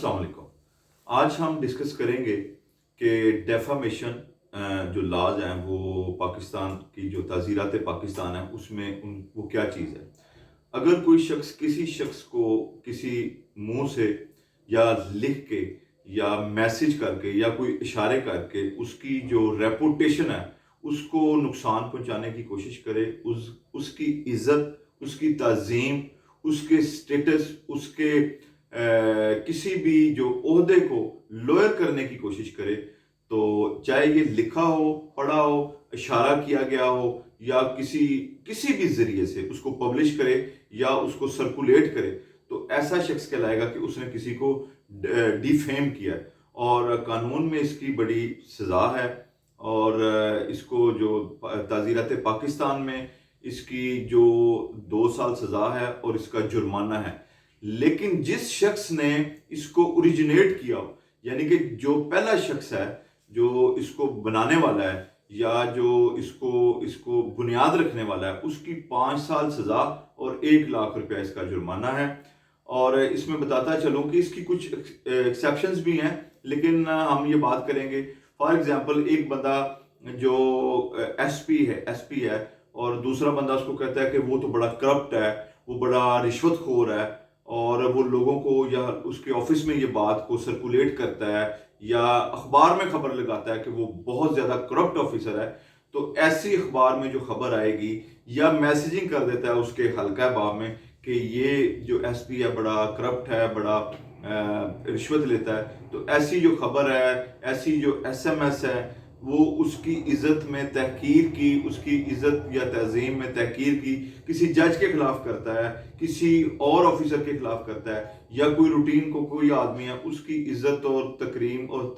अस्सलाम वालेकुम। आज हम डिस्कस करेंगे कि डेफामेशन जो लाज हैं वो पाकिस्तान की जो ताज़ीरात पाकिस्तान है उसमें वो क्या चीज़ है। अगर कोई शख्स किसी शख्स को किसी मुंह से या लिख के या मैसेज करके या कोई इशारे करके उसकी जो रेपुटेशन है उसको नुकसान पहुंचाने की कोशिश करे, उसकी इज्जत, उसकी ताज़ीम, उसके स्टेटस, उसके किसी भी जो ओहदे को लोअर करने की कोशिश करे, तो चाहे ये लिखा हो, पढ़ा हो, इशारा किया गया हो या किसी किसी भी जरिए से उसको पब्लिश करे या उसको सर्कुलेट करे, तो ऐसा शख्स कहलाएगा कि उसने किसी को डिफेम किया है और कानून में इसकी बड़ी सज़ा है। और इसको जो ताज़ीरात पाकिस्तान में इसकी जो 2 साल सज़ा है और इसका जुर्माना है। लेकिन जिस शख्स ने इसको ओरिजिनेट किया हो, यानी कि जो पहला शख्स है जो इसको बनाने वाला है या जो इसको इसको बुनियाद रखने वाला है, उसकी 5 साल सजा और 1 लाख रुपया इसका जुर्माना है। और इसमें बताता चलूं कि इसकी कुछ एक्सेप्शंस भी हैं, लेकिन हम ये बात करेंगे। फॉर एग्जांपल, एक बंदा जो एसपी है और दूसरा बंदा उसको कहता है कि वो तो बड़ा करप्ट है, वो बड़ा रिश्वतखोर है, और वो लोगों को या उसके ऑफिस में ये बात को सर्कुलेट करता है या अखबार में खबर लगाता है कि वो बहुत ज़्यादा करप्ट ऑफिसर है, तो ऐसी अखबार में जो खबर आएगी या मैसेजिंग कर देता है उसके हल्का बाब में कि ये जो एसपी है बड़ा करप्ट है, बड़ा रिश्वत लेता है, तो ऐसी जो खबर है, ऐसी जो एसएमएस है, वो उसकी इज्जत में तहकीर की, उसकी इज्जत या तज़ीम में तहकीर की किसी जज के खिलाफ करता है, किसी और ऑफिसर के खिलाफ करता है, या कोई रूटीन को कोई आदमी है उसकी इज्जत और तकरीम और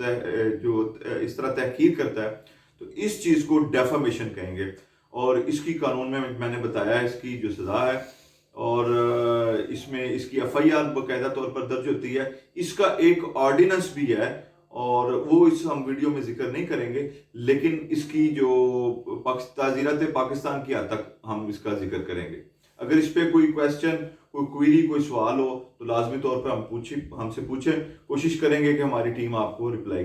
जो इस तरह तहकीर करता है, तो इस चीज़ को डेफामेशन कहेंगे। और इसकी कानून में मैंने बताया इसकी जो सज़ा है, और इसमें इसकी एफआईआर बाकायदा तौर पर दर्ज होती है। इसका एक ऑर्डिनेंस भी है और वो इस हम वीडियो में जिक्र नहीं करेंगे, लेकिन इसकी जो ताज़ीरात पाकिस्तान की हद तक हम इसका जिक्र करेंगे। अगर इस पे कोई क्वेश्चन, कोई क्वेरी, कोई सवाल हो तो लाजमी तौर पर हमसे पूछें। कोशिश करेंगे कि हमारी टीम आपको रिप्लाई